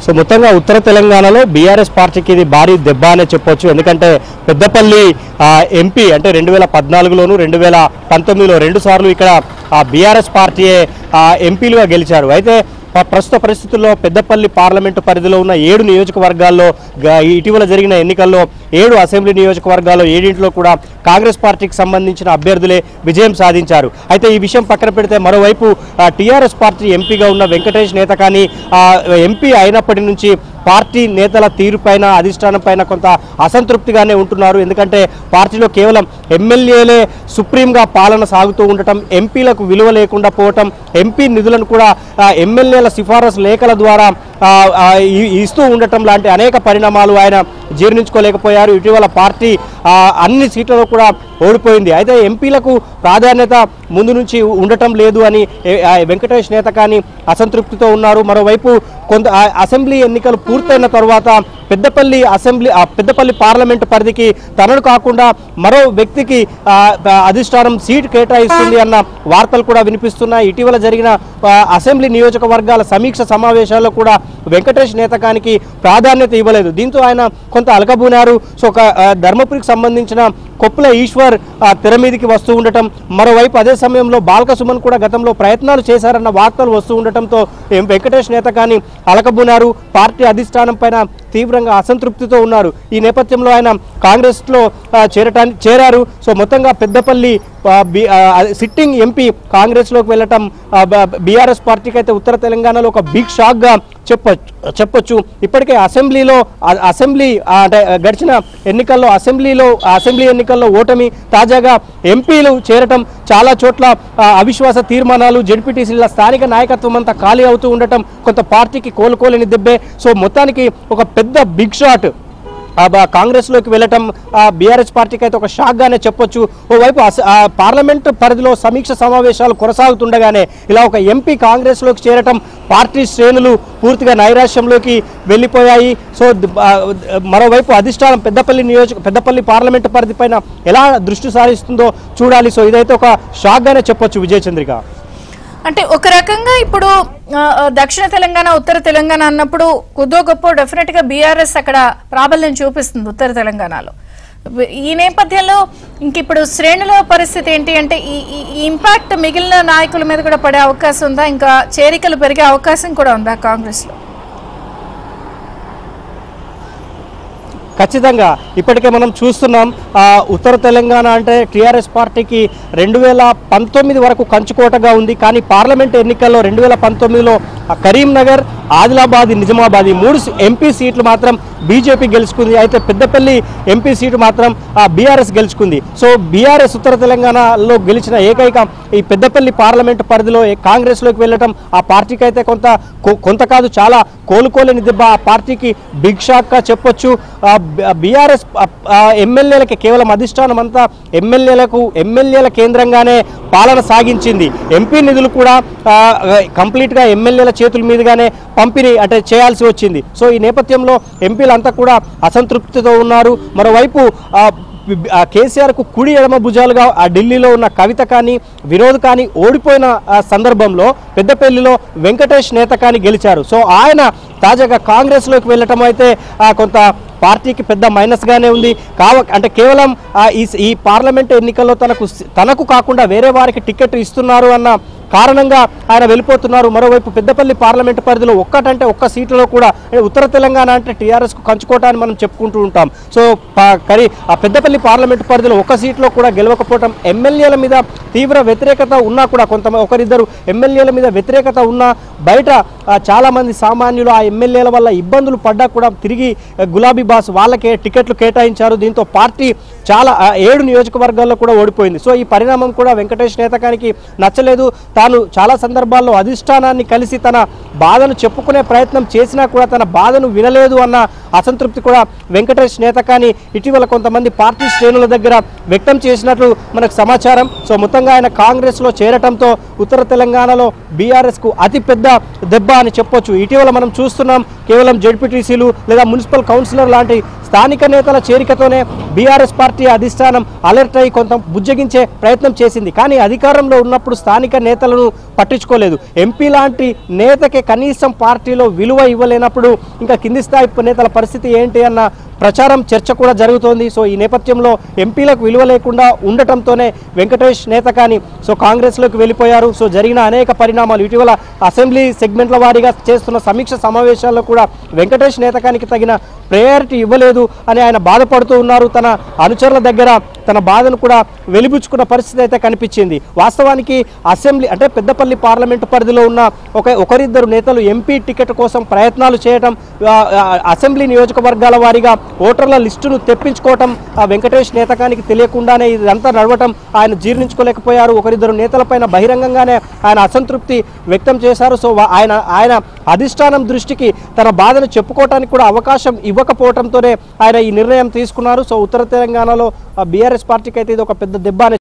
So మొత్తంగా ఉత్తర తెలంగాణలో BRS పార్టీకి ఇది భారీ దెబ్బ అనే చెప్పొచ్చు. ఎందుకంటే పెద్దపల్లి ఎంపీ అంటే 2014లోను 2019లో 2 సార్లు ఇక్కడ బీఆర్ఎస్ పార్టీయే ఎంపీలుగా గెలిచారు. అయితే ప్రస్తుత పరిస్థితుల్లో పెద్దపల్లి పార్లమెంటు పరిధిలో ఉన్న 7 నియోజకవర్గాల్లో ఇటీవల జరిగిన ఎన్నికల్లో 7 అసెంబ్లీ నియోజకవర్గాల్లో 7 కూడా కాంగ్రెస్ పార్టీకి సంబంధించిన అభ్యర్థులే విజయం సాధించారు. అయితే ఈ విషయం పక్కన పెడితే మరోవైపు టీఆర్ఎస్ పార్టీ ఎంపీగా ఉన్న వెంకటేష్ నేత కానీ ఎంపీ అయినప్పటి నుంచి పార్టీ నేతల తీరుపైన అధిష్టానం పైన కొంత అసంతృప్తిగానే ఉంటున్నారు. ఎందుకంటే పార్టీలో కేవలం ఎమ్మెల్యేలే సుప్రీంగా పాలన సాగుతూ ఉండటం, ఎంపీలకు విలువ లేకుండా పోవటం, ఎంపీ నిధులను కూడా ఎమ్మెల్యేల సిఫారసు లేఖల ద్వారా ఇస్తూ ఉండటం లాంటి అనేక పరిణామాలు ఆయన జీర్ణించుకోలేకపోయారు. ఇటీవల పార్టీ అన్ని సీట్లలో కూడా ఓడిపోయింది. అయితే ఎంపీలకు ప్రాధాన్యత ముందు నుంచి ఉండటం లేదు అని వెంకటేష్ నేత కానీ అసంతృప్తితో ఉన్నారు. మరోవైపు కొంత అసెంబ్లీ ఎన్నికలు పూర్తయిన తర్వాత పెద్దపల్లి పార్లమెంటు పరిధికి తనను కాకుండా మరో వ్యక్తికి అధిష్టానం సీటు కేటాయిస్తుంది అన్న వార్తలు కూడా వినిపిస్తున్నాయి. ఇటీవల జరిగిన అసెంబ్లీ నియోజకవర్గాల సమీక్ష సమావేశాల్లో కూడా వెంకటేష్ నేతకానికి ప్రాధాన్యత ఇవ్వలేదు. దీంతో ఆయన కొంత అలకబూనారు. సో ధర్మపురికి సంబంధించిన కొప్పుల ఈశ్వర్ తెర మీదికి వస్తూ ఉండటం, మరోవైపు అదే సమయంలో బాల్క సుమన్ కూడా గతంలో ప్రయత్నాలు చేశారన్న వార్తలు వస్తూ ఉండటంతో వెంకటేష్ నేత కానీ అలకబూనారు. పార్టీ అధిష్టానం పైన తీవ్రంగా అసంతృప్తితో ఉన్నారు. ఈ నేపథ్యంలో ఆయన కాంగ్రెస్లో చేరారు. సో మొత్తంగా పెద్దపల్లి సిట్టింగ్ ఎంపీ కాంగ్రెస్లోకి వెళ్ళటం బీఆర్ఎస్ పార్టీకి అయితే ఉత్తర తెలంగాణలో ఒక బిగ్ షాక్గా చెప్పొచ్చు. ఇప్పటికే అసెంబ్లీ అంటే గడిచిన ఎన్నికల్లో అసెంబ్లీ ఎన్నికల్లో ఓటమి, తాజాగా ఎంపీలు చేరటం, చాలా చోట్ల అవిశ్వాస తీర్మానాలు, జెడ్పీటీసీల స్థానిక నాయకత్వం అంతా ఖాళీ అవుతూ ఉండటం కొంత పార్టీకి కోలుకోలేని దెబ్బే. సో మొత్తానికి ఒక పెద్ద బిగ్ షాట్ కాంగ్రెస్లోకి వెళ్ళటం బీఆర్ఎస్ పార్టీకి అయితే ఒక షాక్గానే చెప్పొచ్చు. ఓవైపు పార్లమెంటు పరిధిలో సమీక్ష సమావేశాలు కొనసాగుతుండగానే ఇలా ఒక ఎంపీ కాంగ్రెస్లోకి చేరటం పార్టీ శ్రేణులు పూర్తిగా నైరాశ్యంలోకి వెళ్ళిపోయాయి. సో మరోవైపు అధిష్టానం పెద్దపల్లి పార్లమెంటు పరిధి పైన ఎలా దృష్టి సారిస్తుందో చూడాలి. సో ఇదైతే ఒక షాక్గానే చెప్పొచ్చు విజయ చంద్రిక. అంటే ఒక రకంగా ఇప్పుడు దక్షిణ తెలంగాణ ఉత్తర తెలంగాణ అన్నప్పుడు కొద్దో గొప్ప డెఫినెట్ గా బీఆర్ఎస్ అక్కడ ప్రాబల్యం చూపిస్తుంది ఉత్తర తెలంగాణలో. ఈ నేపథ్యంలో ఇంక ఇప్పుడు శ్రేణుల పరిస్థితి ఏంటి అంటే ఈ ఇంపాక్ట్ మిగిలిన నాయకుల మీద కూడా పడే అవకాశం ఉందా? ఇంకా చేరికలు పెరిగే అవకాశం కూడా ఉందా కాంగ్రెస్ లో? ఖచ్చితంగా ఇప్పటికే మనం చూస్తున్నాం. ఉత్తర తెలంగాణ అంటే టీఆర్ఎస్ పార్టీకి 2019 వరకు కంచుకోటగా ఉంది. కానీ పార్లమెంట్ ఎన్నికల్లో 2019లో కరీంనగర్, ఆదిలాబాద్, నిజామాబాద్ ఈ 3 ఎంపీ సీట్లు మాత్రం బీజేపీ గెలుచుకుంది. అయితే పెద్దపల్లి ఎంపీ సీటు మాత్రం బీఆర్ఎస్ గెలుచుకుంది. సో బీఆర్ఎస్ ఉత్తర తెలంగాణలో గెలిచిన ఏకైక ఈ పెద్దపల్లి పార్లమెంటు పరిధిలో కాంగ్రెస్లోకి వెళ్ళటం ఆ పార్టీకి అయితే కొంత కాదు చాలా కోలుకోలేని దెబ్బ. ఆ పార్టీకి బిగ్ షాక్గా చెప్పొచ్చు. బీఆర్ఎస్ ఎమ్మెల్యేలకి కేవలం అధిష్టానం అంతా ఎమ్మెల్యేల కేంద్రంగానే పాలన సాగించింది. ఎంపీ నిధులు కూడా కంప్లీట్గా ఎమ్మెల్యేల చేతుల మీదుగానే పంపిణీ అంటే చేయాల్సి వచ్చింది. సో ఈ నేపథ్యంలో ఎంపీలంతా కూడా అసంతృప్తితో ఉన్నారు. మరోవైపు కేసీఆర్కు కుడి ఎడమ భుజాలుగా ఢిల్లీలో ఉన్న కవిత కానీ వినోద్ కానీ ఓడిపోయిన సందర్భంలో పెద్దపల్లిలో వెంకటేష్ నేత కానీ గెలిచారు. సో ఆయన తాజాగా కాంగ్రెస్లోకి వెళ్ళటం అయితే కొంత పార్టీకి పెద్ద మైనస్గానే ఉంది. అంటే కేవలం ఈ పార్లమెంట్ ఎన్నికల్లో తనకు కాకుండా వేరే వారికి టికెట్ ఇస్తున్నారు అన్న కారణంగా ఆయన వెళ్ళిపోతున్నారు. మరోవైపు పెద్దపల్లి పార్లమెంటు పరిధిలో ఒక్క సీట్లో కూడా ఉత్తర తెలంగాణ అంటే టీఆర్ఎస్కు కంచుకోట అని మనం చెప్పుకుంటూ ఉంటాం. సో పెద్దపల్లి పార్లమెంటు పరిధిలో ఒక్క సీట్లో కూడా గెలవకపోవటం, ఎమ్మెల్యేల మీద తీవ్ర వ్యతిరేకత ఉన్నా కూడా ఒకరిద్దరు ఎమ్మెల్యేల మీద వ్యతిరేకత ఉన్నా బయట చాలామంది సామాన్యులు ఆ ఎమ్మెల్యేల వల్ల ఇబ్బందులు పడ్డా కూడా తిరిగి గులాబీ బాస్ వాళ్ళకే టికెట్లు కేటాయించారు. దీంతో పార్టీ చాలా 7 నియోజకవర్గాల్లో కూడా ఓడిపోయింది. సో ఈ పరిణామం కూడా వెంకటేష్ నేతకానికి నచ్చలేదు. తాను చాలా సందర్భాల్లో అధిష్టానాన్ని కలిసి తన బాధను చెప్పుకునే ప్రయత్నం చేసినా కూడా తన బాధను వినలేదు అన్న అసంతృప్తి కూడా వెంకటేష్ నేతకాని ఇటీవల కొంతమంది పార్టీ శ్రేణుల దగ్గర వ్యక్తం చేసినట్లు మనకు సమాచారం. సో మొత్తంగా ఆయన కాంగ్రెస్లో చేరటంతో ఉత్తర తెలంగాణలో బీఆర్ఎస్కు అతిపెద్ద దెబ్బ అని చెప్పొచ్చు. ఇటీవల మనం చూస్తున్నాం కేవలం జెడ్పీటీసీలు లేదా మున్సిపల్ కౌన్సిలర్ లాంటి స్థానిక నేతల చేరికతోనే బీఆర్ఎస్ పార్టీ అధిష్టానం అలర్ట్ అయి కొంత బుజ్జగించే ప్రయత్నం చేసింది. కానీ అధికారంలో ఉన్నప్పుడు స్థానిక నేతలను పట్టించుకోలేదు. ఎంపీ లాంటి నేతకి కనీసం పార్టీలో విలువ ఇవ్వలేనప్పుడు ఇంకా కింది స్థాయి నేతల పరిస్థితి ఏంటి అన్న ప్రచారం చర్చ కూడా జరుగుతోంది. సో ఈ నేపథ్యంలో ఎంపీలకు విలువ లేకుండా ఉండటంతోనే వెంకటేష్ నేత కానీ కాంగ్రెస్లోకి వెళ్ళిపోయారు. సో జరిగిన అనేక పరిణామాలు, ఇటీవల అసెంబ్లీ సెగ్మెంట్ల వారీగా చేస్తున్న సమీక్ష సమావేశాల్లో కూడా వెంకటేష్ నేతకానికి తగిన ప్రయారిటీ ఇవ్వలేదు అని ఆయన బాధపడుతూ ఉన్నారు. తన అనుచరుల దగ్గర తన బాధను కూడా వెలిబుచ్చుకున్న పరిస్థితి అయితే కనిపించింది. వాస్తవానికి అసెంబ్లీ అంటే పెద్దపల్లి పార్లమెంటు పరిధిలో ఉన్న ఒకరిద్దరు నేతలు ఎంపీ టికెట్ కోసం ప్రయత్నాలు చేయటం, అసెంబ్లీ నియోజకవర్గాల వారీగా ఓటర్ల లిస్టును తెప్పించుకోవటం వెంకటేష్ నేతకానికి తెలియకుండానే ఇదంతా నడవటం ఆయన జీర్ణించుకోలేకపోయారు. ఒకరిద్దరు నేతలపైన బహిరంగంగానే ఆయన అసంతృప్తి వ్యక్తం చేశారు. సో ఆయన అధిష్టానం దృష్టికి తన బాధను చెప్పుకోవటానికి కూడా అవకాశం ఇవ్వకపోవడంతోనే ఆయన ఈ నిర్ణయం తీసుకున్నారు. సో ఉత్తర తెలంగాణలో బీఆర్ఎస్ పార్టీకి అయితే ఇది ఒక పెద్ద దెబ్బ